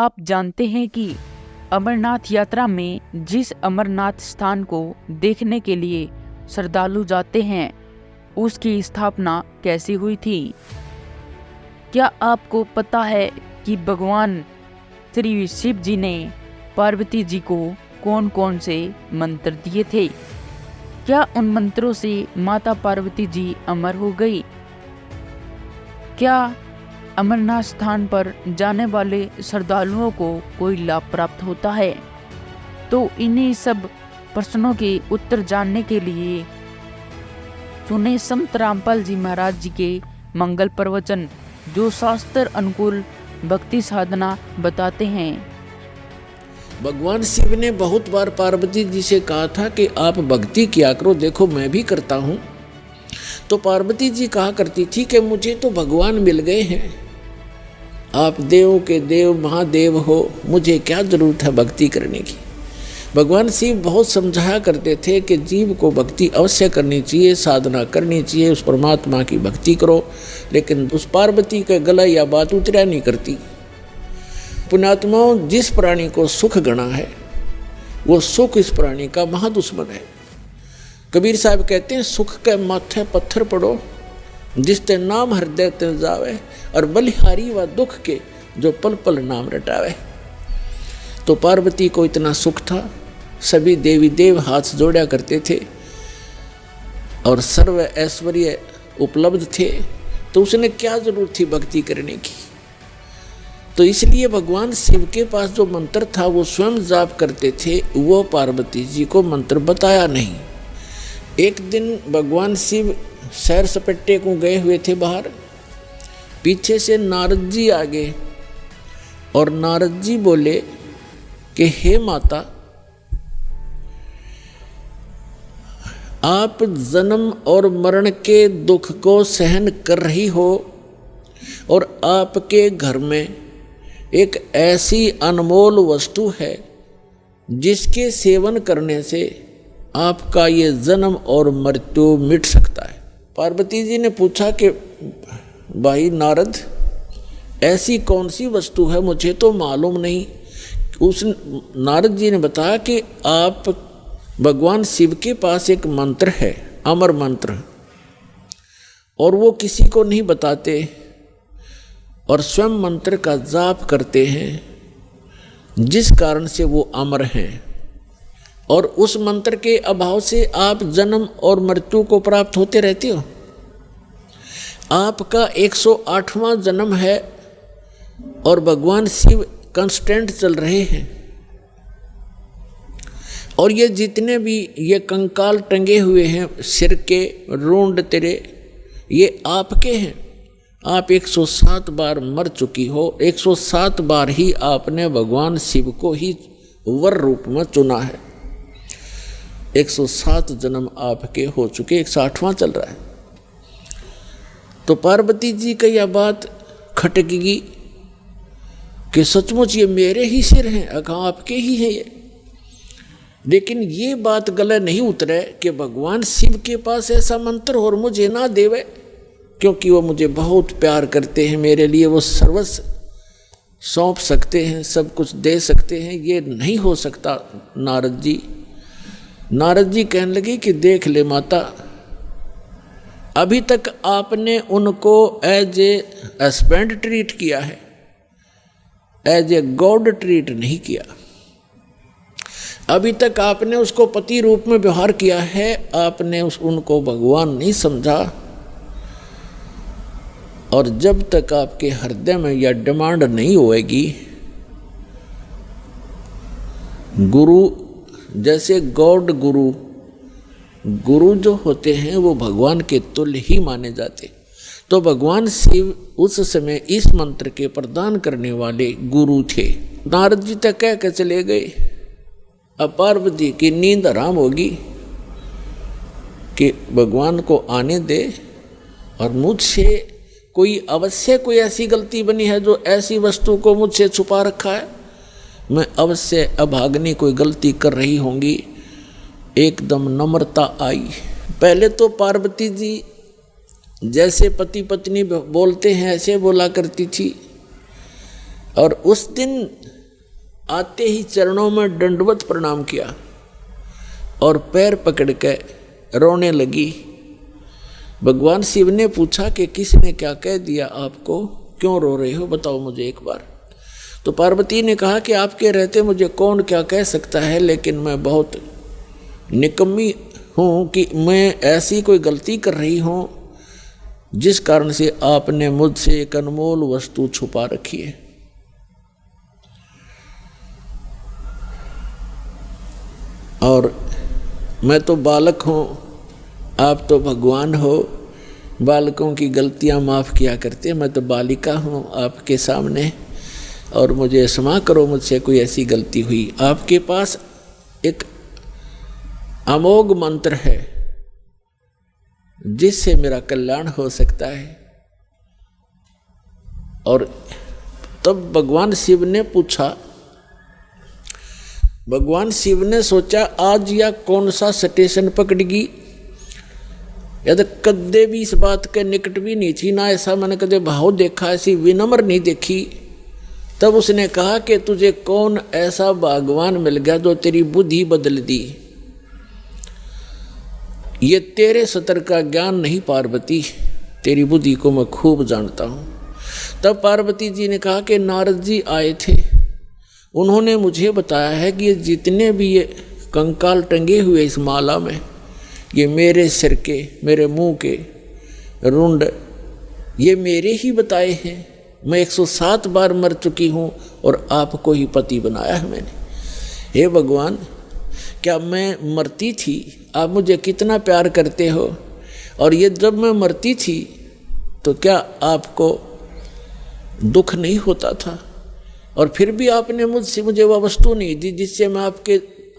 आप जानते हैं कि अमरनाथ यात्रा में जिस अमरनाथ स्थान को देखने के लिए श्रद्धालु जाते हैं उसकी स्थापना कैसी हुई थी? क्या आपको पता है कि भगवान श्री शिव जी ने पार्वती जी को कौन कौन से मंत्र दिए थे? क्या उन मंत्रों से माता पार्वती जी अमर हो गई? क्या अमरनाथ स्थान पर जाने वाले श्रद्धालुओं को कोई लाभ प्राप्त होता है? तो इन्हीं सब प्रश्नों के उत्तर जानने के लिए सुने संत रामपाल जी महाराज जी के मंगल प्रवचन, जो शास्त्र अनुकूल भक्ति साधना बताते हैं। भगवान शिव ने बहुत बार पार्वती जी से कहा था कि आप भक्ति किया करो, देखो मैं भी करता हूँ। तो पार्वती जी कहा करती थी कि मुझे तो भगवान मिल गए हैं, आप देवों के देव महादेव हो, मुझे क्या जरूरत है भक्ति करने की। भगवान शिव बहुत समझाया करते थे कि जीव को भक्ति अवश्य करनी चाहिए, साधना करनी चाहिए, उस परमात्मा की भक्ति करो। लेकिन उस पार्वती के गला या बात उतरा नहीं करती। पुण्यात्माओं, जिस प्राणी को सुख गणा है वो सुख इस प्राणी का महादुश्मन है। कबीर साहब कहते हैं, सुख के माथे पत्थर पड़ो जिसते नाम हृदय ते जावे, और बलिहारी व दुख के जो पल पल नाम रटावे। तो पार्वती को इतना सुख था, सभी देवी देव हाथ जोड़ा करते थे और सर्व ऐश्वर्य उपलब्ध थे, तो उसने क्या जरूरत थी भक्ति करने की। तो इसलिए भगवान शिव के पास जो मंत्र था वो स्वयं जाप करते थे, वो पार्वती जी को मंत्र बताया नहीं। एक दिन भगवान शिव सैर सपट्टे को गए हुए थे बाहर, पीछे से नारद जी आ गए और नारद जी बोले कि हे माता, आप जन्म और मरण के दुख को सहन कर रही हो और आपके घर में एक ऐसी अनमोल वस्तु है जिसके सेवन करने से आपका ये जन्म और मृत्यु मिट सकता है। पार्वती जी ने पूछा कि भाई नारद, ऐसी कौन सी वस्तु है, मुझे तो मालूम नहीं। उस नारद जी ने बताया कि आप भगवान शिव के पास एक मंत्र है, अमर मंत्र, और वो किसी को नहीं बताते और स्वयं मंत्र का जाप करते हैं, जिस कारण से वो अमर हैं। और उस मंत्र के अभाव से आप जन्म और मृत्यु को प्राप्त होते रहते हो। आपका 108वां जन्म है और भगवान शिव कांस्टेंट चल रहे हैं, और ये जितने भी ये कंकाल टंगे हुए हैं सिर के रोंड तेरे, ये आपके हैं। आप 107 बार मर चुकी हो, 107 बार ही आपने भगवान शिव को ही वर रूप में चुना है। 107 जन्म आपके हो चुके, 108वां चल रहा है। तो पार्वती जी का यह बात खटकेगी कि सचमुच ये मेरे ही सिर हैं, अगर आपके ही हैं ये। लेकिन ये बात गले नहीं उतरे कि भगवान शिव के पास ऐसा मंत्र और मुझे ना देवे, क्योंकि वो मुझे बहुत प्यार करते हैं, मेरे लिए वो सर्वस्व सौंप सकते हैं, सब कुछ दे सकते हैं। ये नहीं हो सकता नारद जी। नारद जी कहने लगे कि देख ले माता, अभी तक आपने उनको एज ए हस्बैंड ट्रीट किया है, एज ए गॉड ट्रीट नहीं किया। अभी तक आपने उसको पति रूप में व्यवहार किया है, आपने उनको भगवान नहीं समझा। और जब तक आपके हृदय में यह डिमांड नहीं होएगी, गुरु जैसे गॉड गुरु जो होते हैं वो भगवान के तुल्य ही माने जाते। तो भगवान शिव उस समय इस मंत्र के प्रदान करने वाले गुरु थे। नारद जी तक कह के चले गए। अब पार्वती की नींद हराम होगी कि भगवान को आने दे, और मुझसे कोई अवश्य कोई ऐसी गलती बनी है जो ऐसी वस्तु को मुझसे छुपा रखा है, मैं अवश्य अभाग्नि कोई गलती कर रही होंगी। एकदम नम्रता आई। पहले तो पार्वती जी जैसे पति पत्नी बोलते हैं ऐसे बोला करती थी, और उस दिन आते ही चरणों में दंडवत प्रणाम किया और पैर पकड़ के रोने लगी। भगवान शिव ने पूछा कि किसने क्या कह दिया आपको, क्यों रो रहे हो, बताओ मुझे एक बार। तो पार्वती ने कहा कि आपके रहते मुझे कौन क्या कह सकता है, लेकिन मैं बहुत निकम्मी हूँ कि मैं ऐसी कोई गलती कर रही हूँ जिस कारण से आपने मुझसे एक अनमोल वस्तु छुपा रखी है। और मैं तो बालक हूँ, आप तो भगवान हो, बालकों की गलतियाँ माफ़ किया करते, मैं तो बालिका हूँ आपके सामने, और मुझे क्षमा करो, मुझसे कोई ऐसी गलती हुई। आपके पास एक अमोघ मंत्र है जिससे मेरा कल्याण हो सकता है। और तब भगवान शिव ने पूछा, भगवान शिव ने सोचा आज या कौन सा स्टेशन पकड़गी, या तो कदे भी इस बात के निकट भी नहीं थी, ना ऐसा मैंने कदे भाव देखा, ऐसी विनम्र नहीं देखी। तब उसने कहा कि तुझे कौन ऐसा भगवान मिल गया जो तेरी बुद्धि बदल दी। ये तेरे सतर का ज्ञान नहीं पार्वती, तेरी बुद्धि को मैं खूब जानता हूँ। तब पार्वती जी ने कहा कि नारद जी आए थे, उन्होंने मुझे बताया है कि ये जितने भी ये कंकाल टंगे हुए इस माला में, ये मेरे सिर के, मेरे मुंह के रुंड, ये मेरे ही बताए हैं। मैं 107 बार मर चुकी हूँ और आपको ही पति बनाया है मैंने। हे भगवान, क्या मैं मरती थी, आप मुझे कितना प्यार करते हो, और ये जब मैं मरती थी तो क्या आपको दुख नहीं होता था, और फिर भी आपने मुझे वह वस्तु नहीं दी जिससे मैं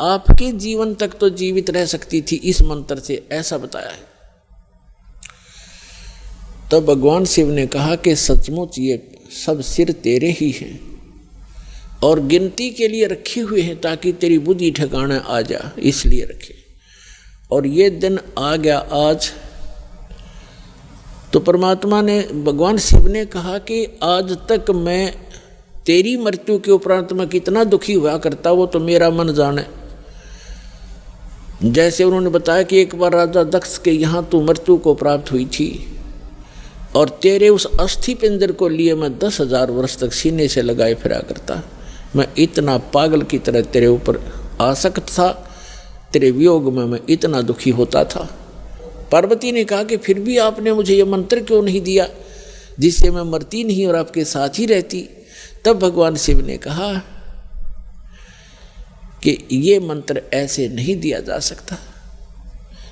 आपके जीवन तक तो जीवित रह सकती थी, इस मंत्र से, ऐसा बताया है। तब भगवान शिव ने कहा कि सचमुच ये सब सिर तेरे ही हैं और गिनती के लिए रखे हुए हैं ताकि तेरी बुद्धि ठिकाना आ जा, इसलिए रखे। और ये दिन आ गया आज। तो परमात्मा ने, भगवान शिव ने कहा कि आज तक मैं तेरी मृत्यु के उपरांत मैं कितना दुखी हुआ करता, वो तो मेरा मन जाने। जैसे उन्होंने बताया कि एक बार राजा दक्ष के यहाँ तू मृत्यु को प्राप्त हुई थी और तेरे उस अस्थि पिंजर को लिए मैं 10,000 वर्ष तक सीने से लगाए फिरा करता। मैं इतना पागल की तरह तेरे ऊपर आसक्त था, तेरे वियोग में मैं इतना दुखी होता था। पार्वती ने कहा कि फिर भी आपने मुझे ये मंत्र क्यों नहीं दिया जिससे मैं मरती नहीं और आपके साथ ही रहती। तब भगवान शिव ने कहा कि ये मंत्र ऐसे नहीं दिया जा सकता,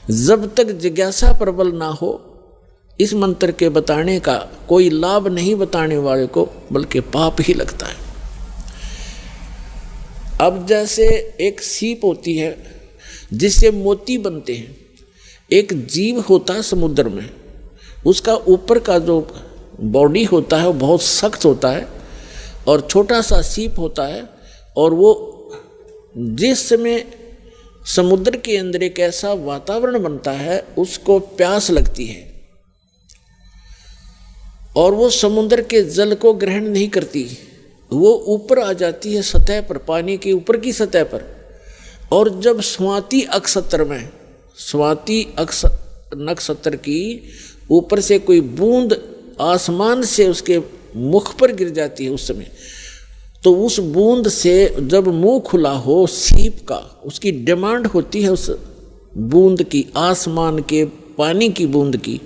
जब तक जिज्ञासा प्रबल ना हो इस मंत्र के बताने का कोई लाभ नहीं बताने वाले को, बल्कि पाप ही लगता है। अब जैसे एक सीप होती है जिससे मोती बनते हैं, एक जीव होता है समुद्र में, उसका ऊपर का जो बॉडी होता है वो बहुत सख्त होता है और छोटा सा सीप होता है, और वो जिस समय समुद्र के अंदर एक ऐसा वातावरण बनता है उसको प्यास लगती है और वो समुद्र के जल को ग्रहण नहीं करती, वो ऊपर आ जाती है सतह पर, पानी के ऊपर की सतह पर। और जब स्वाति नक्षत्र की ऊपर से कोई बूंद आसमान से उसके मुख पर गिर जाती है उस समय, तो उस बूंद से जब मुंह खुला हो सीप का, उसकी डिमांड होती है उस बूंद की, आसमान के पानी की बूंद की,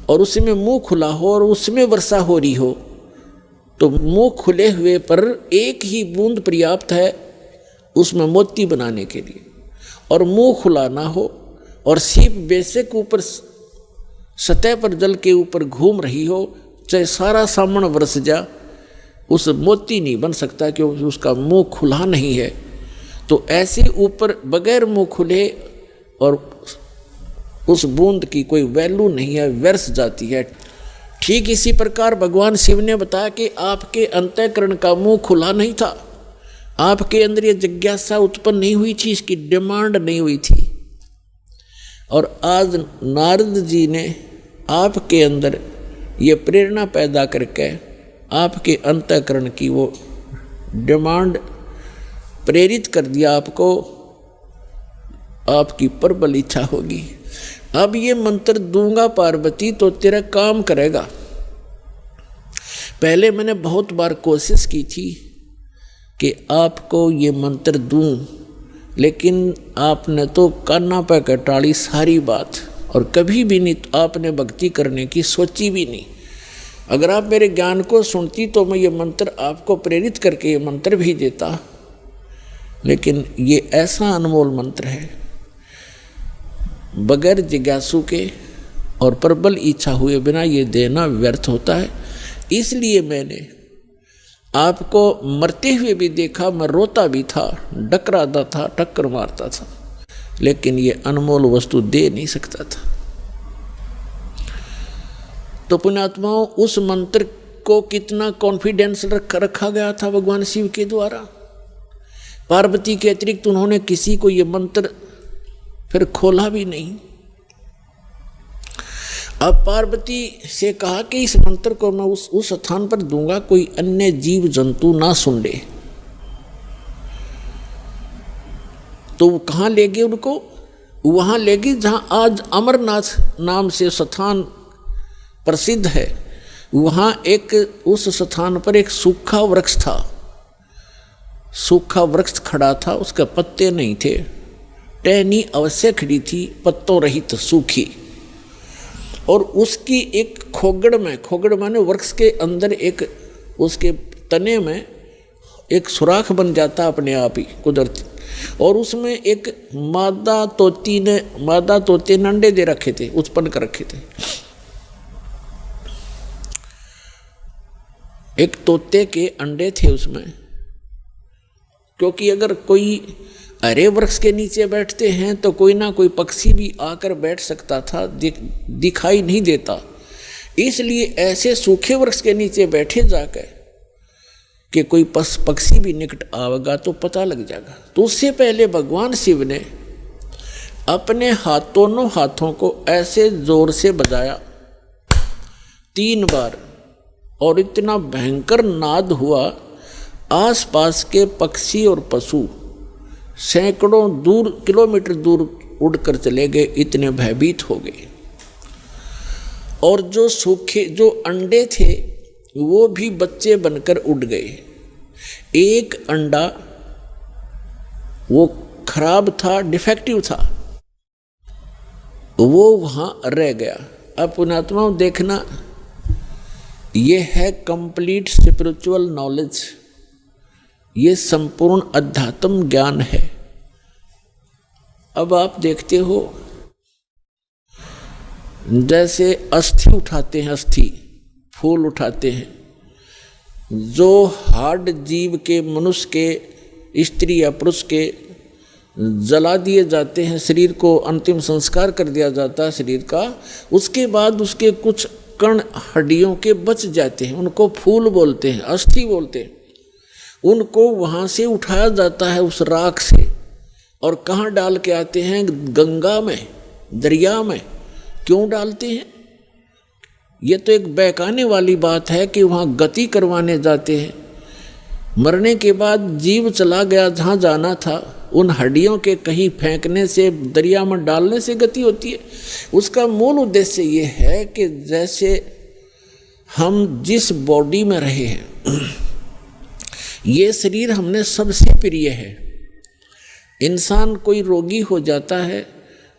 और उसमें मुंह खुला हो और उसमें वर्षा हो रही हो, तो मुंह खुले हुए पर एक ही बूंद पर्याप्त है उसमें मोती बनाने के लिए। और मुंह खुला ना हो और सीप बेशक ऊपर सतह पर जल के ऊपर घूम रही हो, चाहे सारा सामन बरस जा, उस मोती नहीं बन सकता क्योंकि उसका मुंह खुला नहीं है। तो ऐसे ऊपर बगैर मुंह खुले और उस बूंद की कोई वैल्यू नहीं है, व्यर्थ जाती है। ठीक इसी प्रकार भगवान शिव ने बताया कि आपके अंतःकरण का मुंह खुला नहीं था, आपके अंदर ये जिज्ञासा उत्पन्न नहीं हुई थी, इसकी डिमांड नहीं हुई थी। और आज नारद जी ने आपके अंदर ये प्रेरणा पैदा करके आपके अंतःकरण की वो डिमांड प्रेरित कर दिया आपको, आपकी प्रबल इच्छा होगी। अब ये मंत्र दूंगा पार्वती तो तेरा काम करेगा। पहले मैंने बहुत बार कोशिश की थी कि आपको ये मंत्र दूं, लेकिन आपने तो कान्ना पे कटाड़ी सारी बात, और कभी भी नहीं आपने भक्ति करने की सोची भी नहीं। अगर आप मेरे ज्ञान को सुनती तो मैं ये मंत्र आपको प्रेरित करके ये मंत्र भी देता, लेकिन ये ऐसा अनमोल मंत्र है, बगैर जिज्ञासु के और प्रबल इच्छा हुए बिना ये देना व्यर्थ होता है। इसलिए मैंने आपको मरते हुए भी देखा, मैं रोता भी था, डकराता था, टक्कर मारता था, लेकिन ये अनमोल वस्तु दे नहीं सकता था। तो पुण्यात्माओं, उस मंत्र को कितना कॉन्फिडेंस रखा गया था भगवान शिव के द्वारा। पार्वती के अतिरिक्त उन्होंने किसी को ये मंत्र फिर खोला भी नहीं। अब पार्वती से कहा कि इस मंत्र को मैं उस स्थान पर दूंगा, कोई अन्य जीव जंतु ना सुन ले। तो वो कहाँ ले गए उनको? वहाँ ले गए जहाँ आज अमरनाथ नाम से स्थान प्रसिद्ध है। वहाँ एक उस स्थान पर एक सूखा वृक्ष था, सूखा वृक्ष खड़ा था, उसके पत्ते नहीं थे, टहनी अवश्य खड़ी थी, पत्तों रहित सूखी, और उसकी एक खोगड़ माने वृक्ष के अंदर एक उसके तने में एक सुराख बन जाता अपने आप ही कुदरती, और उसमें एक मादा तोते ने अंडे दे रखे थे, उत्पन्न कर रखे थे। एक तोते के अंडे थे उसमें, क्योंकि अगर कोई हरे वृक्ष के नीचे बैठते हैं तो कोई ना कोई पक्षी भी आकर बैठ सकता था, दिखाई नहीं देता। इसलिए ऐसे सूखे वृक्ष के नीचे बैठे जाकर कि कोई पक्षी भी निकट आवेगा तो पता लग जाएगा। तो उससे पहले भगवान शिव ने अपने दोनों हाथों को ऐसे जोर से बजाया 3 बार, और इतना भयंकर नाद हुआ, आसपास के पक्षी और पशु सैकड़ों किलोमीटर दूर उड़कर चले गए, इतने भयभीत हो गए। और जो अंडे थे वो भी बच्चे बनकर उड़ गए। एक अंडा वो खराब था, डिफेक्टिव था, वो वहाँ रह गया। अब पुण्यात्माओं देखना, ये है कंप्लीट स्पिरिचुअल नॉलेज, ये संपूर्ण अध्यात्म ज्ञान है। अब आप देखते हो जैसे अस्थि उठाते हैं, अस्थि फूल उठाते हैं, जो हार्ड जीव के, मनुष्य के, स्त्री या पुरुष के जला दिए जाते हैं, शरीर को अंतिम संस्कार कर दिया जाता है शरीर का, उसके बाद उसके कुछ कण हड्डियों के बच जाते हैं, उनको फूल बोलते हैं, अस्थि बोलते हैं। उनको वहाँ से उठाया जाता है उस राख से, और कहाँ डाल के आते हैं? गंगा में, दरिया में। क्यों डालते हैं? ये तो एक बहकाने वाली बात है कि वहाँ गति करवाने जाते हैं। मरने के बाद जीव चला गया जहाँ जाना था, उन हड्डियों के कहीं फेंकने से, दरिया में डालने से गति होती है। उसका मूल उद्देश्य ये है कि जैसे हम जिस बॉडी में रहे हैं, ये शरीर हमने सबसे प्रिय है। इंसान कोई रोगी हो जाता है,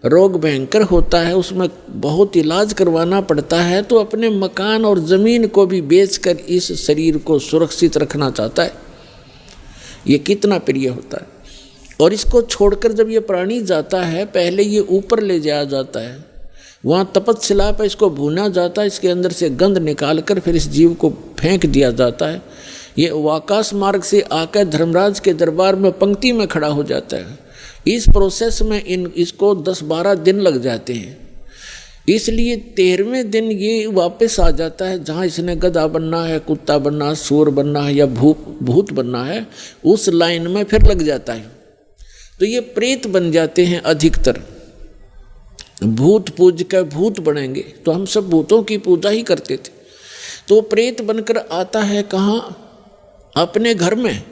रोग भयंकर होता है, उसमें बहुत इलाज करवाना पड़ता है, तो अपने मकान और ज़मीन को भी बेचकर इस शरीर को सुरक्षित रखना चाहता है। ये कितना प्रिय होता है। और इसको छोड़कर जब ये प्राणी जाता है, पहले ये ऊपर ले जाया जाता है, वहाँ तपस्शिला पर इसको भूना जाता है, इसके अंदर से गंध निकाल कर फिर इस जीव को फेंक दिया जाता है। ये आकाश मार्ग से आकर धर्मराज के दरबार में पंक्ति में खड़ा हो जाता है। इस प्रोसेस में इसको 10-12 दिन लग जाते हैं। इसलिए 13वें दिन ये वापस आ जाता है, जहाँ इसने गधा बनना है, कुत्ता बनना है, सूर बनना है या भूत बनना है, उस लाइन में फिर लग जाता है। तो ये प्रेत बन जाते हैं अधिकतर। भूत पूज कर भूत बनेंगे, तो हम सब भूतों की पूजा ही करते थे। तो प्रेत बनकर आता है कहाँ? अपने घर में।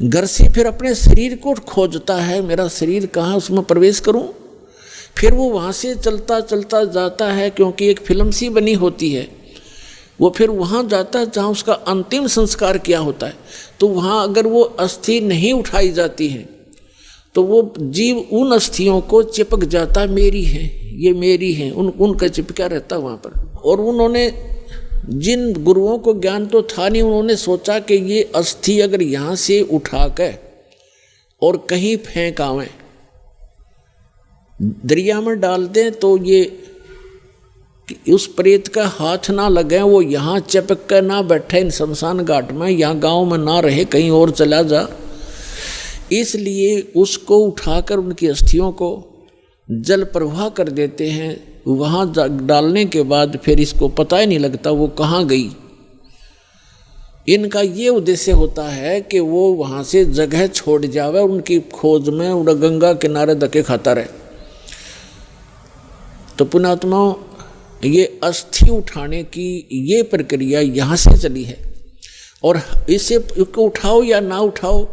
घर से फिर अपने शरीर को खोजता है, मेरा शरीर कहाँ, उसमें प्रवेश करूं। फिर वो वहाँ से चलता चलता जाता है, क्योंकि एक फिल्म सी बनी होती है, वो फिर वहाँ जाता है जहाँ उसका अंतिम संस्कार किया होता है। तो वहाँ अगर वो अस्थि नहीं उठाई जाती है तो वो जीव उन अस्थियों को चिपक जाता, मेरी है, ये मेरी है, उनका चिपका रहता वहाँ पर। और उन्होंने, जिन गुरुओं को ज्ञान तो था नहीं, उन्होंने सोचा कि ये अस्थि अगर यहाँ से उठा कर और कहीं फेंक आवें, दरिया में डाल दें, तो ये उस प्रेत का हाथ ना लगे, वो यहाँ चिपक कर ना बैठे इन शमशान घाट में, यहाँ गांव में ना रहे, कहीं और चला जा। इसलिए उसको उठाकर उनकी अस्थियों को जल प्रवाह कर देते हैं। वहाँ डालने के बाद फिर इसको पता ही नहीं लगता वो कहाँ गई। इनका ये उद्देश्य होता है कि वो वहाँ से जगह छोड़ जावे, उनकी खोज में उड़ा गंगा किनारे धक्के खाता रहे। तो पुण्यात्माओं, ये अस्थि उठाने की ये प्रक्रिया यहाँ से चली है। और इसे उठाओ या ना उठाओ,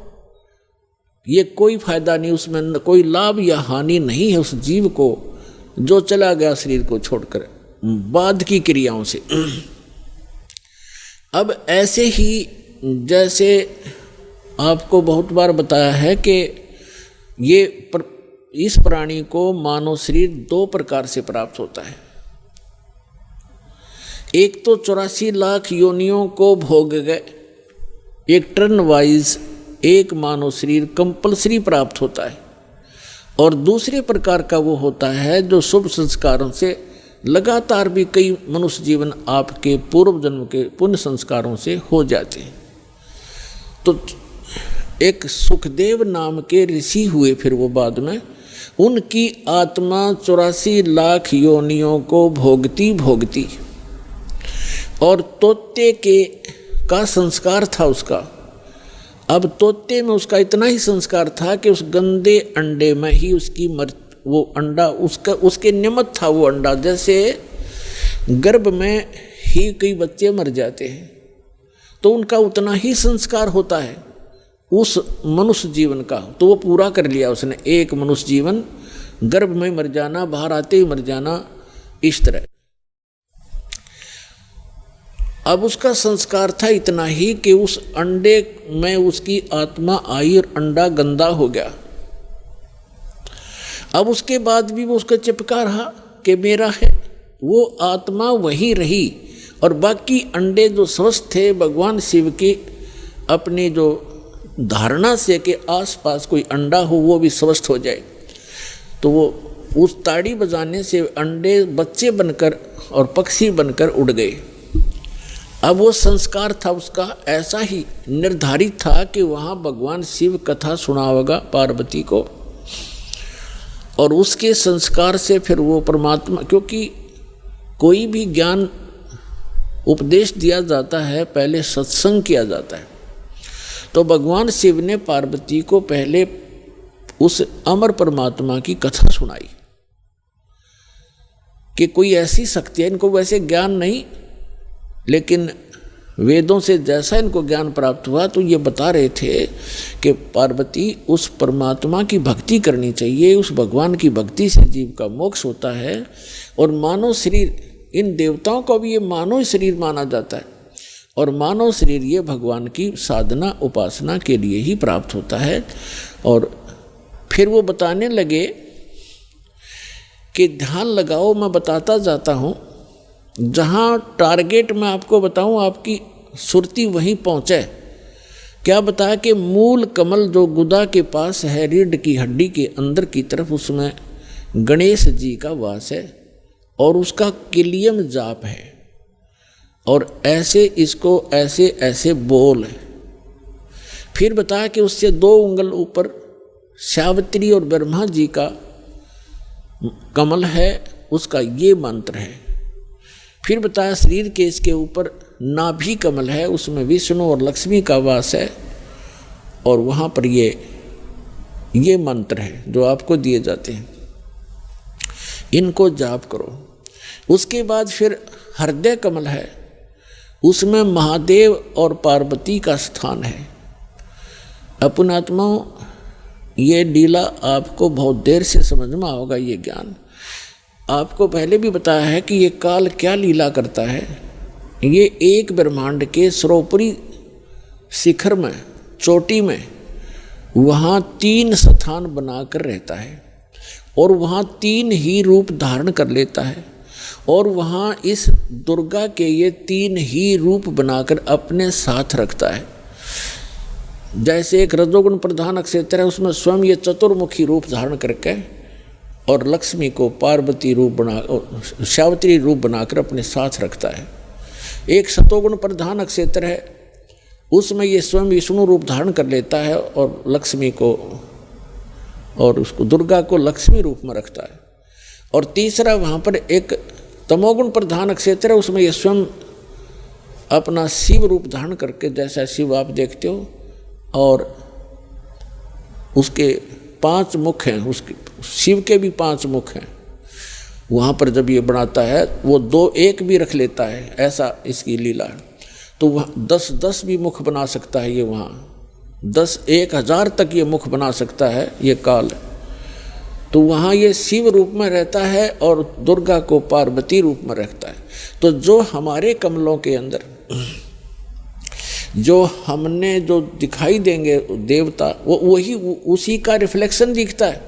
ये कोई फायदा नहीं, उसमें कोई लाभ या हानि नहीं है उस जीव को जो चला गया शरीर को छोड़कर बाद की क्रियाओं से। अब ऐसे ही जैसे आपको बहुत बार बताया है कि इस प्राणी को मानव शरीर 2 प्रकार से प्राप्त होता है। एक तो 84 लाख योनियों को भोग गए, एक टर्न वाइज एक मानव शरीर कंपल्सरी प्राप्त होता है। और दूसरे प्रकार का वो होता है जो शुभ संस्कारों से लगातार भी कई मनुष्य जीवन आपके पूर्व जन्म के पुण्य संस्कारों से हो जाते हैं। तो एक सुखदेव नाम के ऋषि हुए, फिर वो बाद में उनकी आत्मा 84 लाख योनियों को भोगती भोगती, और तोते का संस्कार था उसका। अब तोते में उसका इतना ही संस्कार था कि उस गंदे अंडे में ही उसकी वो अंडा उसके निमित्त था वो अंडा। जैसे गर्भ में ही कई बच्चे मर जाते हैं तो उनका उतना ही संस्कार होता है उस मनुष्य जीवन का, तो वो पूरा कर लिया उसने। एक मनुष्य जीवन गर्भ में मर जाना, बाहर आते ही मर जाना, इस तरह। अब उसका संस्कार था इतना ही कि उस अंडे में उसकी आत्मा आई और अंडा गंदा हो गया। अब उसके बाद भी वो उसका चिपका रहा कि मेरा है, वो आत्मा वही रही। और बाकी अंडे जो स्वस्थ थे, भगवान शिव की अपनी जो धारणा से कि आसपास कोई अंडा हो वो भी स्वस्थ हो जाए, तो वो उस ताड़ी बजाने से अंडे बच्चे बनकर और पक्षी बनकर उड़ गए। अब वो संस्कार था उसका ऐसा ही निर्धारित था कि वहाँ भगवान शिव कथा सुनावेगा पार्वती को, और उसके संस्कार से फिर वो परमात्मा, क्योंकि कोई भी ज्ञान उपदेश दिया जाता है पहले सत्संग किया जाता है। तो भगवान शिव ने पार्वती को पहले उस अमर परमात्मा की कथा सुनाई कि कोई ऐसी शक्ति है, इनको वैसे ज्ञान नहीं, लेकिन वेदों से जैसा इनको ज्ञान प्राप्त हुआ तो ये बता रहे थे कि पार्वती उस परमात्मा की भक्ति करनी चाहिए, उस भगवान की भक्ति से जीव का मोक्ष होता है। और मानव शरीर, इन देवताओं को भी ये मानव शरीर माना जाता है, और मानव शरीर ये भगवान की साधना उपासना के लिए ही प्राप्त होता है। और फिर वो बताने लगे कि ध्यान लगाओ, मैं बताता जाता हूँ, जहाँ टारगेट मैं आपको बताऊँ आपकी सुरती वहीं पहुँचे। क्या बताया कि मूल कमल जो गुदा के पास है, रीढ़ की हड्डी के अंदर की तरफ, उसमें गणेश जी का वास है और उसका किलियम जाप है। और ऐसे इसको ऐसे ऐसे बोल है। फिर बताया कि उससे 2 उंगल ऊपर सावित्री और ब्रह्मा जी का कमल है, उसका ये मंत्र है। फिर बताया शरीर के इसके ऊपर नाभि कमल है, उसमें विष्णु और लक्ष्मी का वास है, और वहाँ पर ये मंत्र है जो आपको दिए जाते हैं, इनको जाप करो। उसके बाद फिर हृदय कमल है, उसमें महादेव और पार्वती का स्थान है। अपनात्माओं, ये लीला आपको बहुत देर से समझ में होगा। ये ज्ञान आपको पहले भी बताया है कि ये काल क्या लीला करता है। ये एक ब्रह्मांड के सर्वोपरि शिखर में, चोटी में, वहाँ 3 स्थान बनाकर रहता है और वहाँ 3 ही रूप धारण कर लेता है और वहाँ इस दुर्गा के ये 3 ही रूप बनाकर अपने साथ रखता है। जैसे एक रजोगुण प्रधान क्षेत्र है, उसमें स्वयं ये चतुर्मुखी रूप धारण करके और लक्ष्मी को पार्वती रूप बना, सावित्री रूप बनाकर अपने साथ रखता है। एक सतोगुण प्रधान क्षेत्र है, उसमें ये स्वयं विष्णु रूप धारण कर लेता है और लक्ष्मी को और उसको दुर्गा को लक्ष्मी रूप में रखता है। और तीसरा वहाँ पर एक तमोगुण प्रधान क्षेत्र है, उसमें ये स्वयं अपना शिव रूप धारण करके, जैसा शिव आप देखते हो, और उसके 5 मुख हैं, उसके शिव के भी 5 मुख हैं। वहाँ पर जब ये बनाता है वो 2-1 भी रख लेता है, ऐसा इसकी लीला है। तो वह 10-10 भी मुख बना सकता है ये, वहाँ 10-1000 तक ये मुख बना सकता है ये काल। तो वहाँ ये शिव रूप में रहता है और दुर्गा को पार्वती रूप में रखता है। तो जो हमारे कमलों के अंदर जो हमने जो दिखाई देंगे देवता, वो वही उसी का रिफ्लेक्शन दिखता है।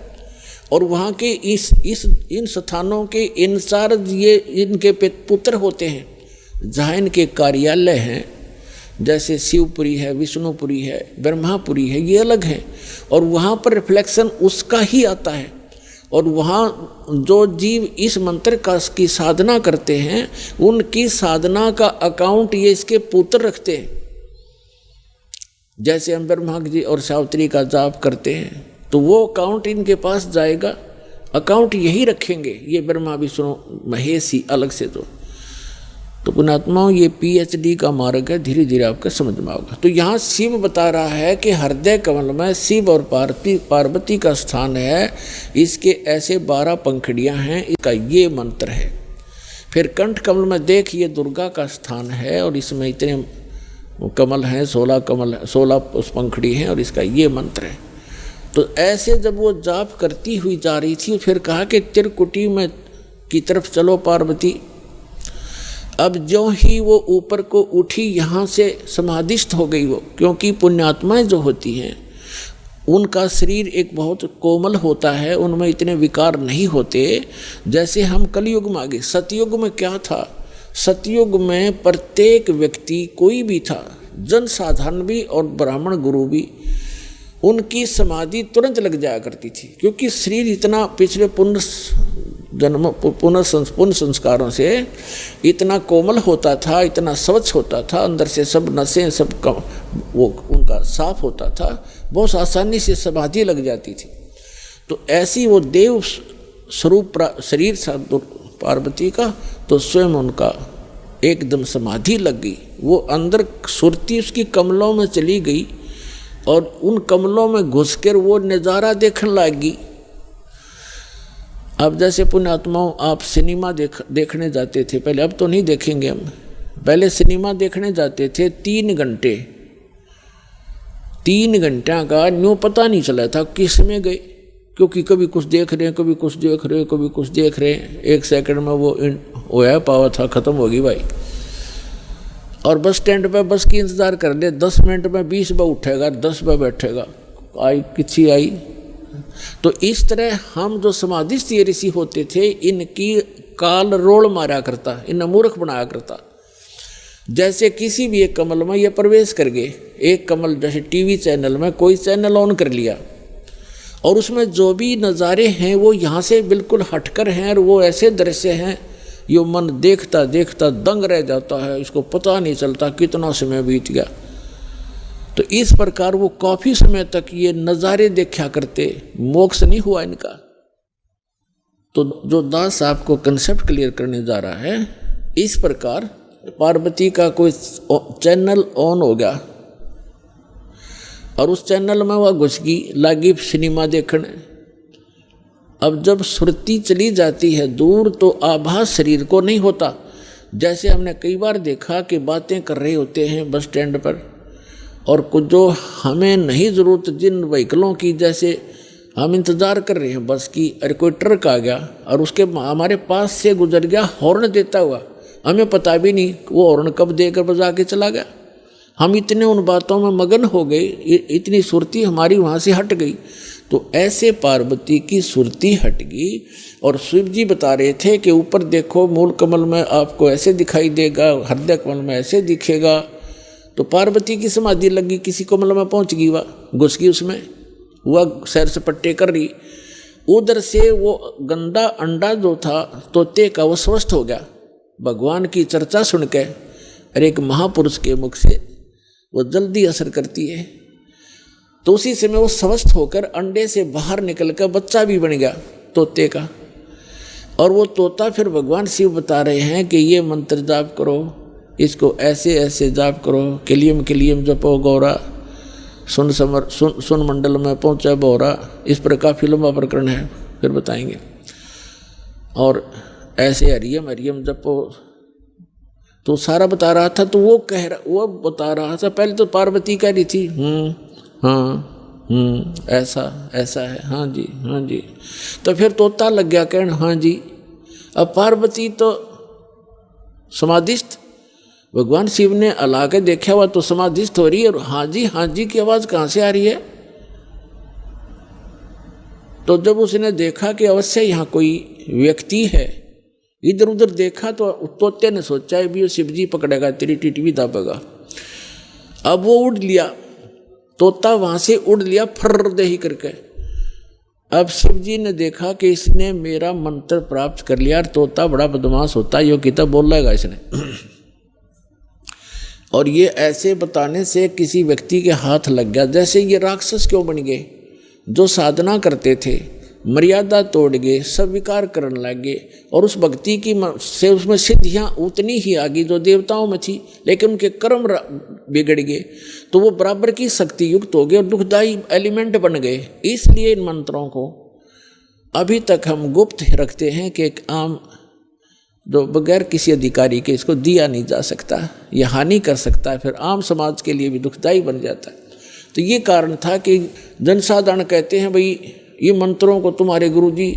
और वहाँ के इन स्थानों के इंचार्ज ये इनके पुत्र होते हैं, जहाँ इनके कार्यालय हैं। जैसे शिवपुरी है, विष्णुपुरी है, ब्रह्मापुरी है, ये अलग हैं और वहाँ पर रिफ्लेक्शन उसका ही आता है। और वहाँ जो जीव इस मंत्र की साधना करते हैं, उनकी साधना का अकाउंट ये इसके पुत्र रखते हैं। जैसे हम ब्रह्मा जी और सावित्री का जाप करते हैं तो वो अकाउंट इनके पास जाएगा, अकाउंट यही रखेंगे ये ब्रह्मा विष्णु महेश ही अलग से। तो पुण्यात्माओं, ये PhD का मार्ग है, धीरे धीरे आपका समझ में आएगा। तो यहाँ शिव बता रहा है कि हृदय कमल में शिव और पार्वती का स्थान है। इसके ऐसे 12 पंखुड़ियाँ हैं, इसका ये मंत्र है। फिर कंठ कमल में देख, ये दुर्गा का स्थान है और इसमें इतने कमल हैं, 16 पंखुड़ी हैं और इसका ये मंत्र है। तो ऐसे जब वो जाप करती हुई जा रही थी, फिर कहा कि त्रिकुटी में की तरफ चलो पार्वती। अब जो ही वो ऊपर को उठी, यहाँ से समाधिस्थ हो गई वो, क्योंकि पुण्यात्माएं जो होती हैं उनका शरीर एक बहुत कोमल होता है, उनमें इतने विकार नहीं होते जैसे हम कलयुग में आ गए। सतयुग में क्या था? सतयुग में प्रत्येक व्यक्ति कोई भी था, जन साधारण भी और ब्राह्मण गुरु भी, उनकी समाधि तुरंत लग जाया करती थी, क्योंकि शरीर इतना पिछले पुनः संस्कारों से इतना कोमल होता था, इतना स्वच्छ होता था, अंदर से सब नसें सब वो उनका साफ होता था, बहुत आसानी से समाधि लग जाती थी। तो ऐसी वो देव स्वरूप शरीर था पार्वती का, तो स्वयं उनका एकदम समाधि लग गई। वो अंदर सुरती उसकी कमलों में चली गई और उन कमलों में घुसकर वो नज़ारा देखने लगी। अब जैसे पुण्यात्माओं, आप सिनेमा देखने जाते थे पहले, अब तो नहीं देखेंगे हम, पहले सिनेमा देखने जाते थे 3 घंटे, 3 घंटा का न्यू पता नहीं चला था किस में गए, क्योंकि कभी कुछ देख रहे हैं, कभी कुछ देख रहे हैं, कभी कुछ देख रहे हैं। 1 सेकंड में वो होया पावा था, ख़त्म होगी भाई। और बस स्टैंड पे बस की इंतज़ार कर ले, 10 मिनट में 20 बार उठेगा, 10 बार बैठेगा, आई किसी आई। तो इस तरह हम जो समाधिस्थ ऋषि होते थे, इनकी काल रोल मारा करता, इन्हें मूर्ख बनाया करता। जैसे किसी भी एक कमल में ये प्रवेश कर गए, एक कमल जैसे टीवी चैनल में कोई चैनल ऑन कर लिया और उसमें जो भी नज़ारे हैं वो यहाँ से बिल्कुल हटकर हैं और वो ऐसे दृश्य हैं यो मन देखता देखता दंग रह जाता है, इसको पता नहीं चलता कितना समय बीत गया। तो इस प्रकार वो काफ़ी समय तक ये नज़ारे देखा करते, मोक्ष नहीं हुआ इनका। तो जो दास आपको कंसेप्ट क्लियर करने जा रहा है, इस प्रकार पार्वती का कोई चैनल ऑन हो गया और उस चैनल में वह घुस गई, लागी सिनेमा देखने। अब जब सुरती चली जाती है दूर तो आभास शरीर को नहीं होता, जैसे हमने कई बार देखा कि बातें कर रहे होते हैं बस स्टैंड पर, और कुछ जो हमें नहीं ज़रूरत जिन व्हीकलों की, जैसे हम इंतज़ार कर रहे हैं बस की, अरे कोई ट्रक आ गया और उसके हमारे पास से गुजर गया हॉर्न देता हुआ, हमें पता भी नहीं वो हॉर्न कब देकर बजा के चला गया। हम इतने उन बातों में मगन हो गए, इतनी सुरती हमारी वहाँ से हट गई। तो ऐसे पार्वती की सुरती हट गई और शिव जी बता रहे थे कि ऊपर देखो मूल कमल में आपको ऐसे दिखाई देगा, हृदय कमल में ऐसे दिखेगा। तो पार्वती की समाधि लगी, किसी कमल में पहुँच गई, वह घुस गई उसमें, वह सैर सपट्टे कर रही। उधर से वो गंदा अंडा जो था तोते का, वो स्वस्थ हो गया भगवान की चर्चा सुन के। और एक महापुरुष के मुख से वो जल्दी असर करती है। तो उसी समय वो स्वस्थ होकर अंडे से बाहर निकल कर बच्चा भी बन गया तोते का। और वो तोता फिर भगवान शिव बता रहे हैं कि ये मंत्र जाप करो, इसको ऐसे ऐसे जाप करो, किलियम किलियम जपो गौरा, सुन मंडल में पहुँचा बोरा। इस पर काफ़ी लंबा प्रकरण है, फिर बताएंगे। और ऐसे हरियम हरियम जपो, तो सारा बता रहा था। तो वो बता रहा था, पहले तो पार्वती कह रही थी हाँ ऐसा ऐसा है, हाँ जी हाँ जी। तो फिर तोता लग गया कहने हाँ जी। अब पार्वती तो समाधिस्थ, भगवान शिव ने अला के देखा हुआ तो समाधिस्थ हो रही है, और हाँ जी की आवाज़ कहाँ से आ रही है। तो जब उसने देखा कि अवश्य यहाँ कोई व्यक्ति है, इधर उधर देखा तो तोते ने सोचा है भी शिव जी पकड़ेगा, तेरी टिटवी दाबेगा। अब वो उड़ लिया, तोता वहाँ से उड़ लिया फर्र दे ही करके। अब शिव जी ने देखा कि इसने मेरा मंत्र प्राप्त कर लिया, और तोता बड़ा बदमाश होता है, यो किताब बोल रहेगा इसने। और ये ऐसे बताने से किसी व्यक्ति के हाथ लग गया। जैसे ये राक्षस क्यों बन गए, जो साधना करते थे मर्यादा तोड़ गए, सब विकार करने लग गए, और उस भक्ति की से उसमें सिद्धियाँ उतनी ही आ गई जो देवताओं में थी, लेकिन उनके कर्म बिगड़ गए, तो वो बराबर की शक्ति युक्त हो गए और दुखदायी एलिमेंट बन गए। इसलिए इन मंत्रों को अभी तक हम गुप्त रखते हैं कि एक आम जो बगैर किसी अधिकारी के इसको दिया नहीं जा सकता, ये हानि कर सकता है, फिर आम समाज के लिए भी दुखदायी बन जाता है। तो ये कारण था कि जनसाधारण कहते हैं भाई ये मंत्रों को तुम्हारे गुरुजी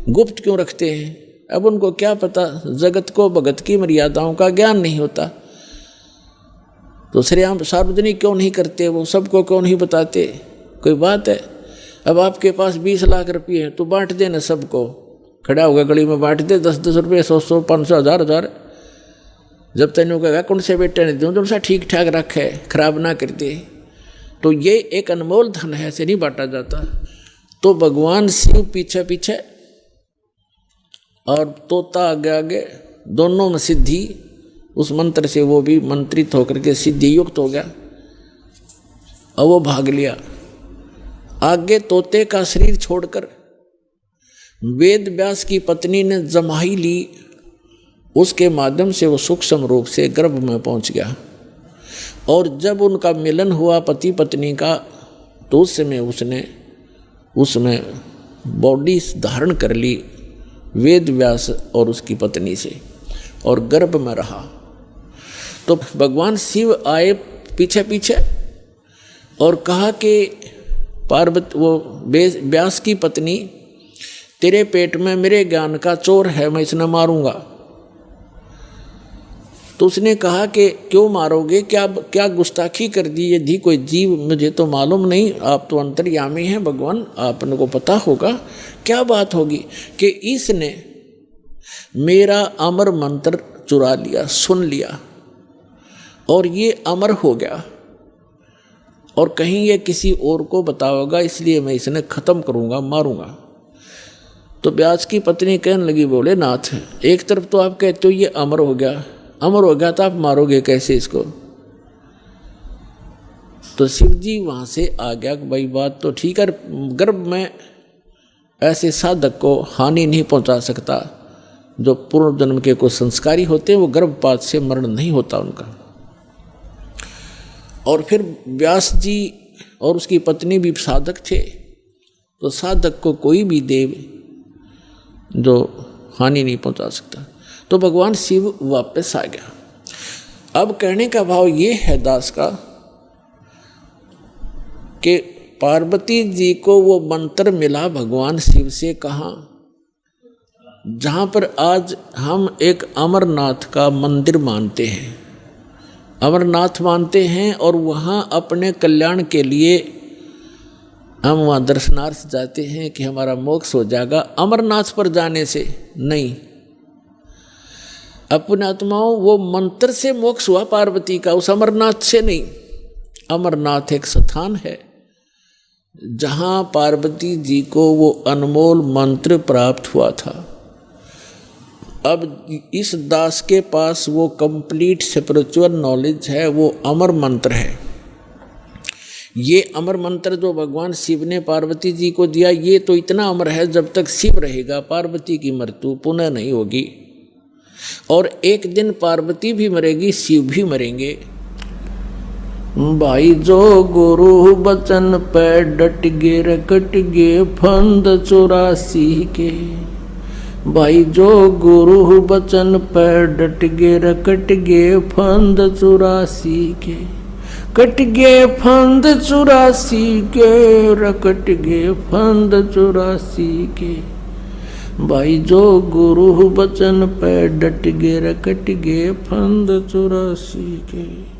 गुप्त क्यों रखते हैं। अब उनको क्या पता, जगत को भगत की मर्यादाओं का ज्ञान नहीं होता, तो श्रेयाम सार्वजनिक क्यों नहीं करते, वो सबको क्यों नहीं बताते। कोई बात है, अब आपके पास 20 लाख रुपये हैं तो बांट देना सबको, खड़ा होगा गली में बांट दे, 10-10 रुपये, 100-100, 500, 1000-1000। जब तेनों कहेगा कौन से बेटे ने दूँ तो उनसा ठीक ठाक रखे, खराब ना कर दे। तो ये एक अनमोल धन है, ऐसे नहीं बांटा जाता। तो भगवान शिव पीछे पीछे और तोता आगे आगे, दोनों में सिद्धि उस मंत्र से, वो भी मंत्रित होकर के सिद्धि युक्त हो गया और वो भाग लिया। आगे तोते का शरीर छोड़कर वेद व्यास की पत्नी ने जमाई ली, उसके माध्यम से वो सूक्ष्म रूप से गर्भ में पहुंच गया। और जब उनका मिलन हुआ पति पत्नी का, तो उस समय उसमें बॉडी धारण कर ली वेद व्यास और उसकी पत्नी से, और गर्भ में रहा। तो भगवान शिव आए पीछे पीछे और कहा कि पार्वती, वो व्यास की पत्नी, तेरे पेट में मेरे ज्ञान का चोर है, मैं इसे मारूंगा। तो उसने कहा कि क्यों मारोगे, क्या गुस्ताखी कर दी, यदि कोई जीव, मुझे तो मालूम नहीं, आप तो अंतर्यामी हैं भगवान, आपने को पता होगा क्या बात होगी कि इसने मेरा अमर मंत्र चुरा लिया, सुन लिया, और ये अमर हो गया, और कहीं ये किसी और को बताओगा, इसलिए मैं इसे खत्म करूंगा, मारूंगा। तो व्यास की पत्नी कहने लगी, बोले नाथ, एक तरफ तो आप कहते हो ये अमर हो गया तो आप मारोगे कैसे इसको। तो शिव जी वहाँ से आ गया, भाई बात तो ठीक है, गर्भ में ऐसे साधक को हानि नहीं पहुँचा सकता, जो पूर्व जन्म के कुछ संस्कारी होते हैं वो गर्भपात से मरण नहीं होता उनका। और फिर व्यास जी और उसकी पत्नी भी साधक थे, तो साधक को कोई भी देव जो हानि नहीं पहुंचा सकता। तो भगवान शिव वापस आ गया। अब कहने का भाव ये है दास का कि पार्वती जी को वो मंत्र मिला भगवान शिव से कहाँ, जहाँ पर आज हम एक अमरनाथ का मंदिर मानते हैं, अमरनाथ मानते हैं, और वहाँ अपने कल्याण के लिए हम वहाँ दर्शनार्थ जाते हैं कि हमारा मोक्ष हो जाएगा। अमरनाथ पर जाने से नहीं, अपने आत्माओं वो मंत्र से मोक्ष हुआ पार्वती का, उस अमरनाथ से नहीं। अमरनाथ एक स्थान है जहाँ पार्वती जी को वो अनमोल मंत्र प्राप्त हुआ था। अब इस दास के पास वो कंप्लीट स्पिरिचुअल नॉलेज है, वो अमर मंत्र है। ये अमर मंत्र जो भगवान शिव ने पार्वती जी को दिया, ये तो इतना अमर है, जब तक शिव रहेगा पार्वती की मृत्यु पुनः नहीं होगी। और एक दिन पार्वती भी मरेगी, शिव भी मरेंगे। भाई जो गुरु बचन पे डट गे रकट गे फंद 84 के, भाई जो गुरु बचन पे डट गे रकट गे फंद 84 के, कट गे फंद 84 के, रकट गे फंद 84 के, भाई जो गुरु बचन पे डट गे रकट गे फंद 84 के।